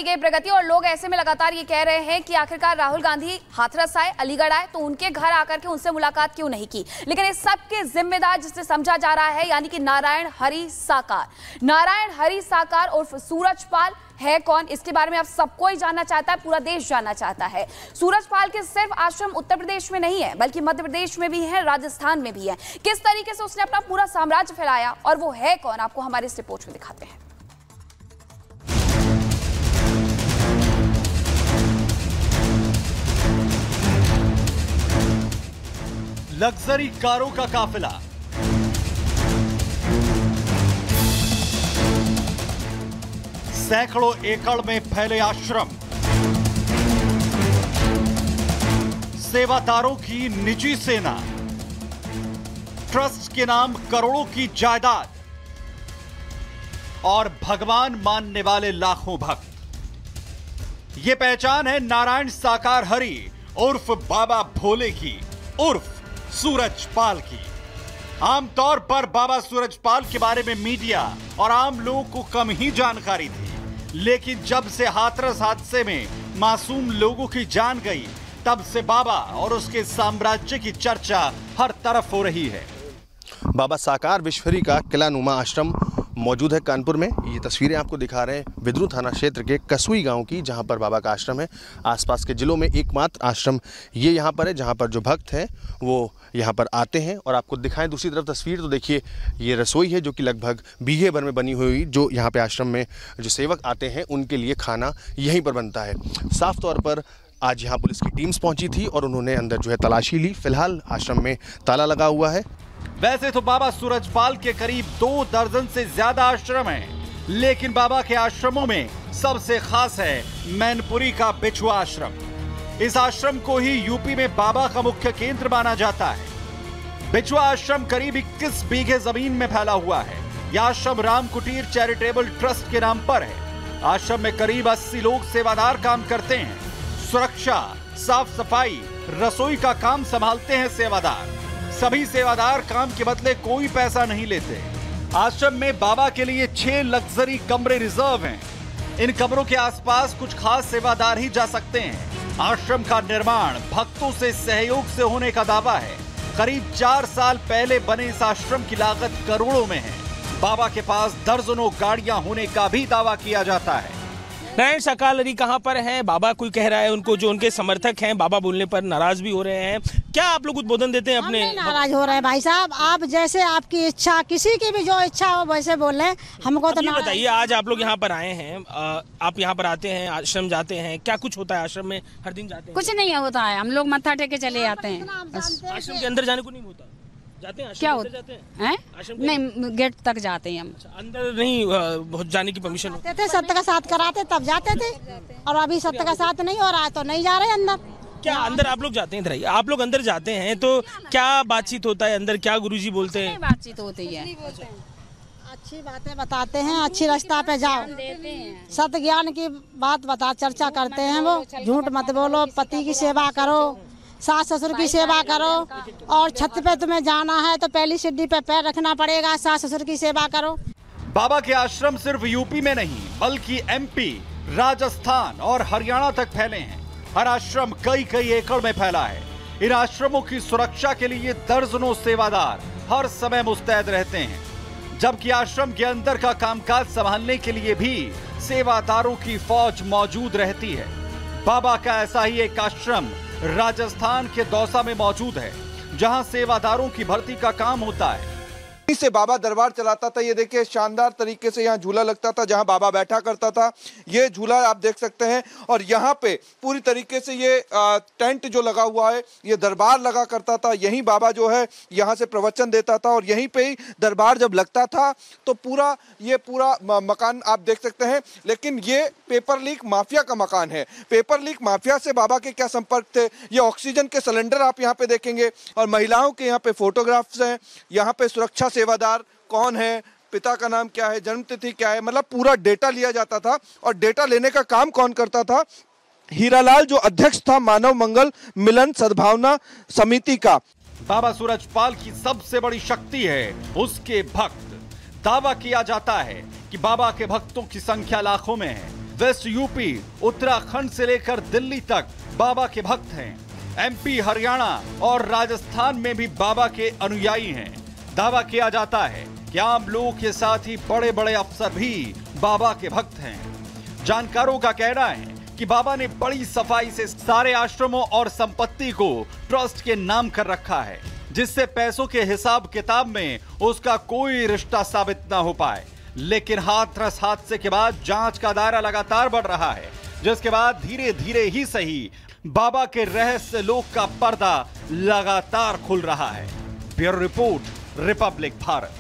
गई प्रगति और लोग ऐसे में लगातार ये कह रहे हैं कि आखिरकार राहुल गांधी हाथरस आए, अलीगढ़ आए तो उनके घर आकर के उनसे मुलाकात क्यों नहीं की। लेकिन इस सब के जिम्मेदार जिसे समझा जा रहा है यानी कि नारायण हरि साकार। नारायण हरि साकार उर्फ सूरजपाल है कौन, इसके बारे में आप सबको ही जानना चाहता है, पूरा देश जानना चाहता है। सूरजपाल के सिर्फ आश्रम उत्तर प्रदेश में नहीं है बल्कि मध्य प्रदेश में भी है, राजस्थान में भी है। किस तरीके से उसने अपना पूरा साम्राज्य फैलाया और वो है कौन, आपको हमारी इस रिपोर्ट में दिखाते हैं। लग्जरी कारों का काफिला, सैकड़ों एकड़ में फैले आश्रम, सेवादारों की निजी सेना, ट्रस्ट के नाम करोड़ों की जायदाद और भगवान मानने वाले लाखों भक्त। यह पहचान है नारायण साकार हरि उर्फ बाबा भोले की, उर्फ सूरजपाल की। आमतौर पर बाबा सूरजपाल के बारे में मीडिया और आम लोगों को कम ही जानकारी थी, लेकिन जब से हाथरस हादसे में मासूम लोगों की जान गई तब से बाबा और उसके साम्राज्य की चर्चा हर तरफ हो रही है। बाबा साकार विश्वहरि का किला नुमा आश्रम मौजूद है कानपुर में। ये तस्वीरें आपको दिखा रहे हैं विद्रुत थाना क्षेत्र के कसुई गांव की, जहां पर बाबा का आश्रम है। आसपास के जिलों में एकमात्र आश्रम ये यहां पर है जहां पर जो भक्त हैं वो यहां पर आते हैं। और आपको दिखाएं दूसरी तरफ तस्वीर तो देखिए, ये रसोई है जो कि लगभग बीघे भर में बनी हुई, जो यहाँ पे आश्रम में जो सेवक आते हैं उनके लिए खाना यहीं पर बनता है। साफ तौर पर आज यहाँ पुलिस की टीम्स पहुँची थी और उन्होंने अंदर जो है तलाशी ली। फिलहाल आश्रम में ताला लगा हुआ है। वैसे तो बाबा सूरजपाल के करीब 2 दर्जन से ज्यादा आश्रम हैं, लेकिन बाबा के आश्रमों में सबसे खास है मैनपुरी का बिछुआ आश्रम। इस आश्रम को ही यूपी में बाबा का मुख्य केंद्र माना जाता है। बिछुआ आश्रम करीब 21 बीघे जमीन में फैला हुआ है। यह आश्रम राम कुटीर चैरिटेबल ट्रस्ट के नाम पर है। आश्रम में करीब 80 लोग सेवादार काम करते हैं। सुरक्षा, साफ सफाई, रसोई का काम संभालते हैं सेवादार। सभी सेवादार काम के बदले कोई पैसा नहीं लेते। आश्रम में बाबा के लिए 6 लग्जरी कमरे रिजर्व हैं। इन कमरों के आसपास कुछ खास सेवादार ही जा सकते हैं। आश्रम का निर्माण भक्तों से सहयोग से होने का दावा है। करीब 4 साल पहले बने इस आश्रम की लागत करोड़ों में है। बाबा के पास दर्जनों गाड़ियां होने का भी दावा किया जाता है। नारायण साकार हरि कहाँ पर हैं? बाबा कोई कह रहा है उनको, जो उनके समर्थक हैं बाबा बोलने पर नाराज भी हो रहे हैं। क्या आप लोग उद्बोधन देते हैं अपने? नाराज हो रहे हैं भाई साहब, आप जैसे आपकी इच्छा, किसी की भी जो इच्छा हो वैसे बोल रहे हैं, हमको तो बताइए। आज आप लोग यहाँ पर आए हैं, आप यहाँ पर आते हैं, आश्रम जाते हैं, क्या कुछ होता है आश्रम में? हर दिन जाते हैं? कुछ नहीं होता है, हम लोग मत्था टेके चले जाते हैं। आश्रम के अंदर जाने को नहीं होता? जाते हैं? क्या होता है? नहीं, गेट तक जाते हैं हम, अंदर नहीं जाने की परमिशन होती थे। सत्य का साथ कराते तब जाते थे, और अभी सत्य का साथ नहीं हो रहा है तो नहीं जा रहे अंदर। क्या अंदर आप लोग जाते हैं? आप लोग अंदर जाते हैं तो क्या बातचीत होता है अंदर? क्या गुरुजी बोलते हैं? बातचीत होती है, अच्छी बातें बताते हैं, अच्छी रास्ता पे जाओ, सत्य ज्ञान की बात बता, चर्चा करते हैं वो। झूठ मत बोलो, पति की सेवा करो, सास ससुर की सेवा करो, और छत पे तुम्हें जाना है तो पहली सीढ़ी पे पैर रखना पड़ेगा, सास ससुर की सेवा करो। बाबा के आश्रम सिर्फ यूपी में नहीं बल्कि एमपी, राजस्थान और हरियाणा तक फैले हैं। हर आश्रम कई एकड़ में फैला है। इन आश्रमों की सुरक्षा के लिए दर्जनों सेवादार हर समय मुस्तैद रहते हैं, जबकि आश्रम के अंदर का कामकाज संभालने के लिए भी सेवादारों की फौज मौजूद रहती है। बाबा का ऐसा ही एक आश्रम राजस्थान के दौसा में मौजूद है, जहां सेवादारों की भर्ती का काम होता है। से बाबा दरबार चलाता था। ये देखिए शानदार तरीके से यहाँ झूला लगता था जहाँ बाबा बैठा करता था। ये झूला आप देख सकते हैं, और यहाँ पे पूरी तरीके से ये टेंट जो लगा हुआ है, ये दरबार लगा करता था। यहीं बाबा जो है यहाँ से प्रवचन देता था, और यहीं पे ही दरबार जब लगता था तो ये पूरा मकान आप देख सकते हैं। लेकिन ये पेपर लीक माफिया का मकान है। पेपर लीक माफिया से बाबा के क्या संपर्क थे? ये ऑक्सीजन के सिलेंडर आप यहाँ पे देखेंगे, और महिलाओं के यहाँ पे फोटोग्राफ्स हैं। यहाँ पे सुरक्षा सेवादार कौन है, पिता का नाम क्या है, जन्मतिथि क्या है, मतलब पूरा डेटा लिया जाता था। और डेटा लेने का काम कौन करता था? हीरालाल जो अध्यक्ष था मानव मंगल मिलन सद्भावना समिति का। बाबा सूरजपाल की सबसे बड़ी शक्ति है उसके भक्त। दावा किया जाता है कि बाबा के भक्तों की संख्या लाखों में है। वेस्ट यूपी, उत्तराखंड से लेकर दिल्ली तक बाबा के भक्त हैं। एमपी, हरियाणा और राजस्थान में भी बाबा के अनुयायी हैं। दावा किया जाता है कि आम लोगों के साथ ही बड़े बड़े अफसर भी बाबा के भक्त हैं। जानकारों का कहना है कि बाबा ने बड़ी सफाई से सारे आश्रमों और संपत्ति को ट्रस्ट के नाम कर रखा है, जिससे पैसों के हिसाब किताब में उसका कोई रिश्ता साबित ना हो पाए। लेकिन हाथरस हादसे के बाद जांच का दायरा लगातार बढ़ रहा है, जिसके बाद धीरे धीरे ही सही बाबा के रहस्य लोक का पर्दा लगातार खुल रहा है। Bureau report, Republic Bharat.